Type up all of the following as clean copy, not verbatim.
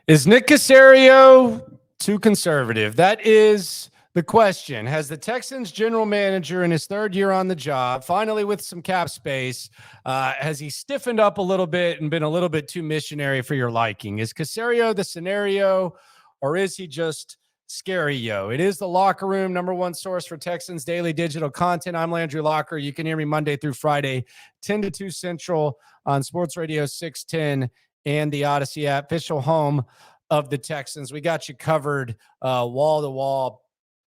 Is Nick Caserio too conservative? That is the question. Has the Texans general manager in his third year on the job, finally with some cap space, has he stiffened up a little bit and been a little bit too missionary for your liking? Is Caserio the scenario, or is he just scary yo? It is the Locker Room, number one source for Texans daily digital content. I'm Landry Locker. You can hear me Monday through Friday, 10 to 2 Central on Sports Radio 610 and the Odyssey app, official home of the Texans. We got you covered wall to wall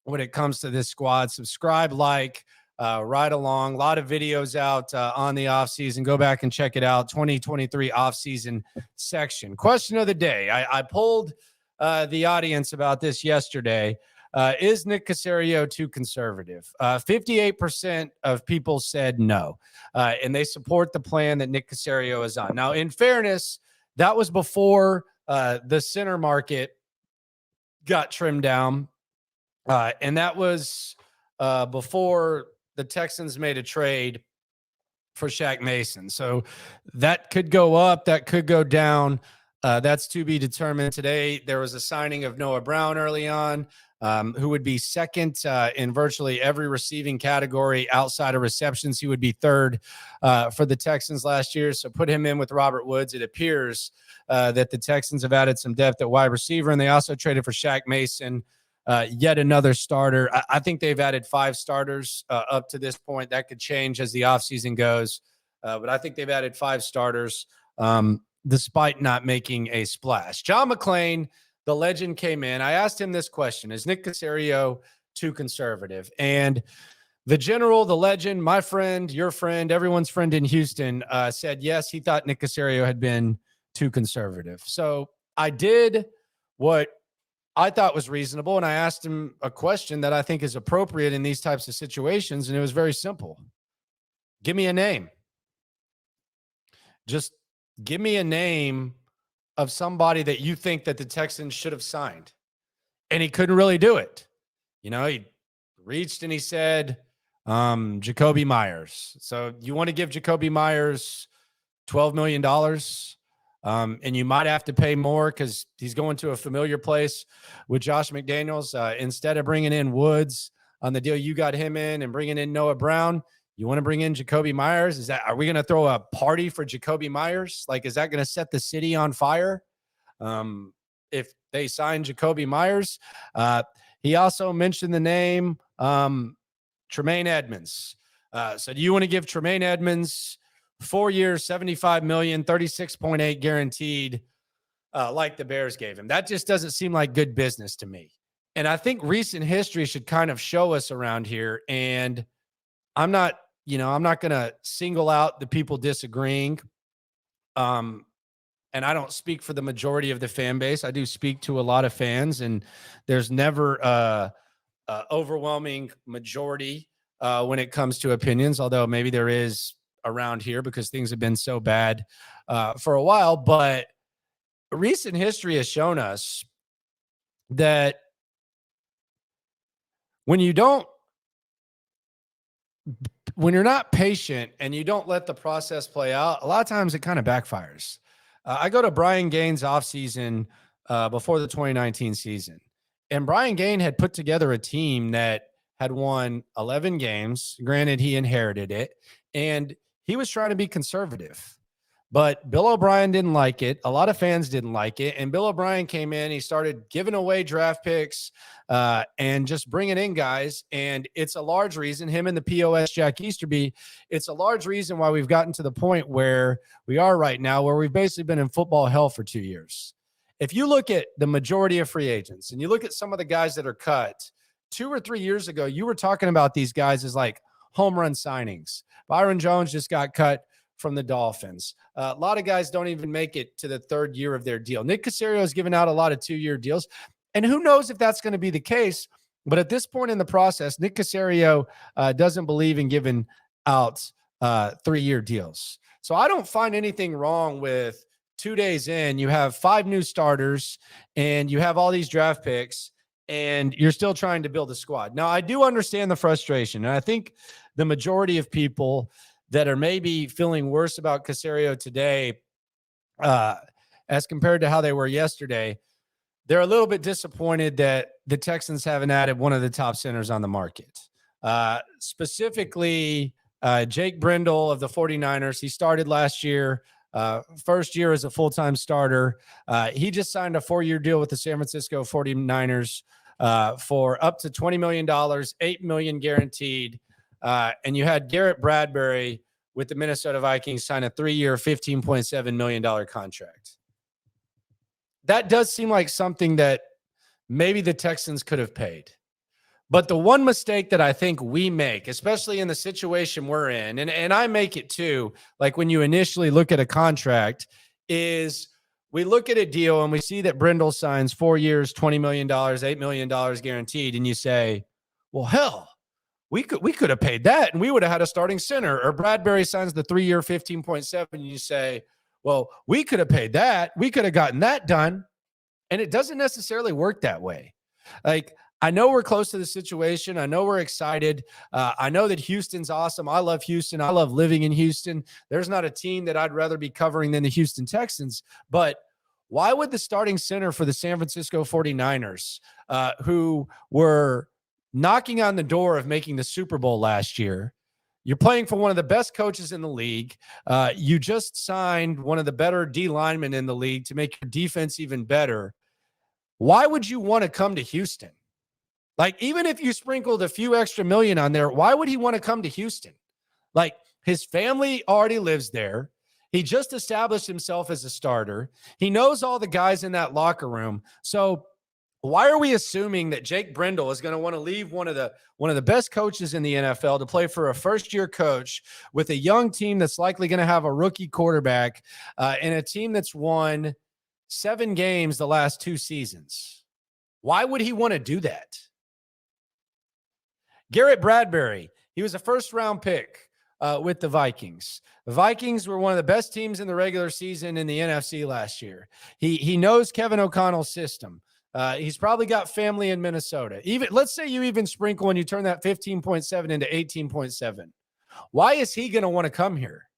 when it comes to this squad. Subscribe, ride along. A lot of videos out on the offseason. Go back and check it out. 2023 offseason section. Question of the day. I polled the audience about this yesterday. Is Nick Caserio too conservative? 58% of people said no, and they support the plan that Nick Caserio is on. Now, in fairness, that was before the center market got trimmed down, and that was before the Texans made a trade for Shaq Mason. So that could go up, that could go down. That's to be determined. Today, there was a signing of Noah Brown early on, who would be second in virtually every receiving category outside of receptions. He would be third for the Texans last year. So put him in with Robert Woods. It appears that the Texans have added some depth at wide receiver, and they also traded for Shaq Mason, yet another starter. I think they've added 5 starters up to this point. That could change as the offseason goes, but I think they've added 5 starters despite not making a splash. John McClain, the legend, came in. I asked him this question: is Nick Caserio too conservative? And the general, the legend, my friend, your friend, everyone's friend in Houston, said yes, he thought Nick Caserio had been too conservative. So I did what I thought was reasonable, and I asked him a question that I think is appropriate in these types of situations, and it was very simple. Give me a name. Just give me a name of somebody that you think that the Texans should have signed. And he couldn't really do it. You know, he reached and he said, Jacoby Myers. So you want to give Jacoby Myers $12 million, and you might have to pay more because he's going to a familiar place with Josh McDaniels. Instead of bringing in Woods on the deal you got him in and bringing in Noah Brown, you want to bring in Jacoby Myers? Are we going to throw a party for Jacoby Myers? Like, is that going to set the city on fire? If they sign Jacoby Myers, he also mentioned the name Tremaine Edmonds. So do you want to give Tremaine Edmonds 4 years, $75 million, 36.8 guaranteed, like the Bears gave him? That just doesn't seem like good business to me. And I think recent history should kind of show us around here. And I'm not going to single out the people disagreeing. And I don't speak for the majority of the fan base. I do speak to a lot of fans, and there's never a overwhelming majority when it comes to opinions, although maybe there is around here because things have been so bad for a while. But recent history has shown us that when you're not patient and you don't let the process play out, a lot of times it kind of backfires. I go to Brian Gaines' offseason before the 2019 season, and Brian Gaines had put together a team that had won 11 games. Granted, he inherited it, and he was trying to be conservative. But Bill O'Brien didn't like it. A lot of fans didn't like it. And Bill O'Brien came in. He started giving away draft picks and just bringing in guys. And it's a large reason, him and the POS, Jack Easterby, it's a large reason why we've gotten to the point where we are right now, where we've basically been in football hell for 2 years. If you look at the majority of free agents and you look at some of the guys that are cut 2 or 3 years ago, you were talking about these guys as like home run signings. Byron Jones just got cut from the Dolphins. A lot of guys don't even make it to the third year of their deal. Nick Caserio has given out a lot of 2-year deals, and who knows if that's going to be the case. But at this point in the process, Nick Caserio doesn't believe in giving out 3-year deals. So I don't find anything wrong with 2 days in, you have 5 new starters and you have all these draft picks and you're still trying to build a squad. Now, I do understand the frustration, and I think the majority of people that are maybe feeling worse about Caserio today as compared to how they were yesterday, they're a little bit disappointed that the Texans haven't added one of the top centers on the market. Specifically, Jake Brendel of the 49ers. He started last year, first year as a full-time starter. He just signed a 4-year deal with the San Francisco 49ers for up to $20 million, $8 million guaranteed. And you had Garrett Bradbury with the Minnesota Vikings sign a 3-year, $15.7 million contract. That does seem like something that maybe the Texans could have paid. But the one mistake that I think we make, especially in the situation we're in, and I make it too, like when you initially look at a contract, is we look at a deal and we see that Brendel signs 4 years, $20 million, $8 million guaranteed, and you say, well, hell, we could have paid that and we would have had a starting center. Or Bradbury signs the 3-year 15.7, and you say, well, we could have paid that. We could have gotten that done. And it doesn't necessarily work that way. Like, I know we're close to the situation. I know we're excited. I know that Houston's awesome. I love Houston. I love living in Houston. There's not a team that I'd rather be covering than the Houston Texans. But why would the starting center for the San Francisco 49ers, who were knocking on the door of making the Super Bowl last year, you're playing for one of the best coaches in the league. You just signed one of the better D linemen in the league to make your defense even better. Why would you want to come to Houston? Like, even if you sprinkled a few extra million on there, why would he want to come to Houston? Like, his family already lives there. He just established himself as a starter. He knows all the guys in that locker room. So why are we assuming that Jake Brendel is going to want to leave one of the best coaches in the NFL to play for a first-year coach with a young team that's likely going to have a rookie quarterback and a team that's won 7 games the last 2 seasons? Why would he want to do that? Garrett Bradbury, he was a first-round pick with the Vikings. The Vikings were one of the best teams in the regular season in the NFC last year. He knows Kevin O'Connell's system. He's probably got family in Minnesota. Even let's say you even sprinkle and you turn that 15.7 into 18.7. Why is he going to want to come here?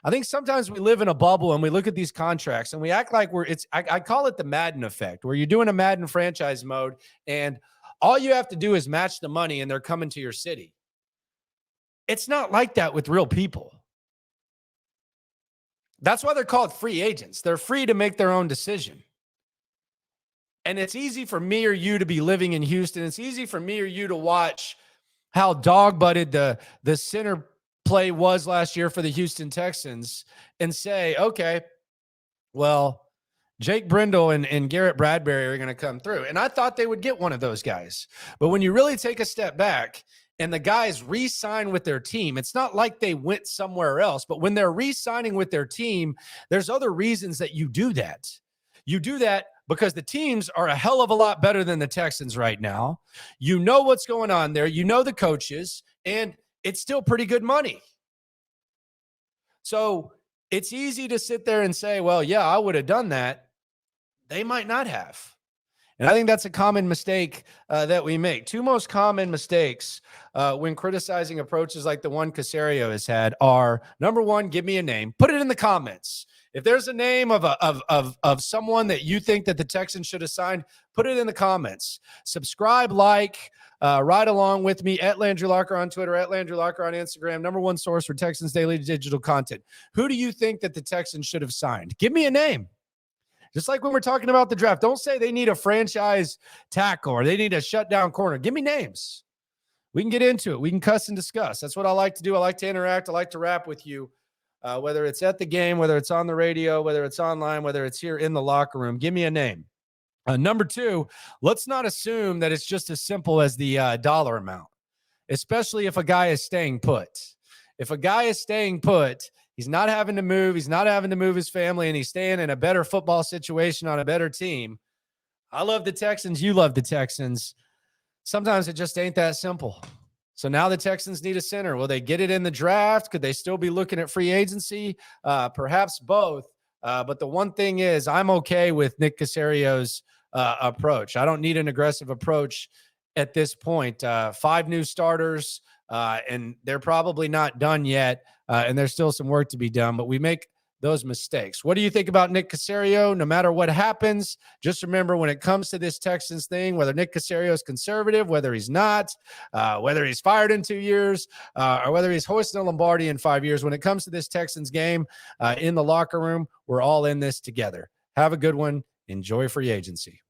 I think sometimes we live in a bubble and we look at these contracts and we act like I call it the Madden effect, where you're doing a Madden franchise mode and all you have to do is match the money and they're coming to your city. It's not like that with real people. That's why they're called free agents. They're free to make their own decision. And it's easy for me or you to be living in Houston. It's easy for me or you to watch how dog-butted the center play was last year for the Houston Texans and say, okay, well, Jake Brendel and Garrett Bradbury are going to come through. And I thought they would get one of those guys. But when you really take a step back and the guys re-sign with their team, it's not like they went somewhere else. But when they're re-signing with their team, there's other reasons that you do that. You do that because the teams are a hell of a lot better than the Texans right now. You know what's going on there. You know the coaches, and it's still pretty good money. So it's easy to sit there and say, well, yeah, I would have done that. They might not have. And I think that's a common mistake that we make. 2 most common mistakes when criticizing approaches like the one Caserio has had are, number 1, give me a name. Put it in the comments. If there's a name of someone that you think that the Texans should have signed, put it in the comments. Subscribe, like, ride along with me at Landry Locker on Twitter, at Landry Locker on Instagram, number 1 source for Texans daily digital content. Who do you think that the Texans should have signed? Give me a name. Just like when we're talking about the draft, don't say they need a franchise tackle or they need a shutdown corner. Give me names. We can get into it. We can cuss and discuss. That's what I like to do. I like to interact. I like to rap with you, whether it's at the game, whether it's on the radio, whether it's online, whether it's here in the locker room. Give me a name. Number 2, let's not assume that it's just as simple as the dollar amount, especially if a guy is staying put. If a guy is staying put, he's not having to move. He's not having to move his family, and he's staying in a better football situation on a better team. I love the Texans. You love the Texans. Sometimes it just ain't that simple. So now the Texans need a center. Will they get it in the draft? Could they still be looking at free agency? Perhaps both. But the one thing is, I'm okay with Nick Caserio's approach. I don't need an aggressive approach at this point. 5 new starters, and they're probably not done yet. And there's still some work to be done, but we make those mistakes. What do you think about Nick Caserio? No matter what happens, just remember when it comes to this Texans thing, whether Nick Caserio is conservative, whether he's not, whether he's fired in 2 years, or whether he's hoisting a Lombardi in 5 years, when it comes to this Texans game in the locker room, we're all in this together. Have a good one. Enjoy free agency.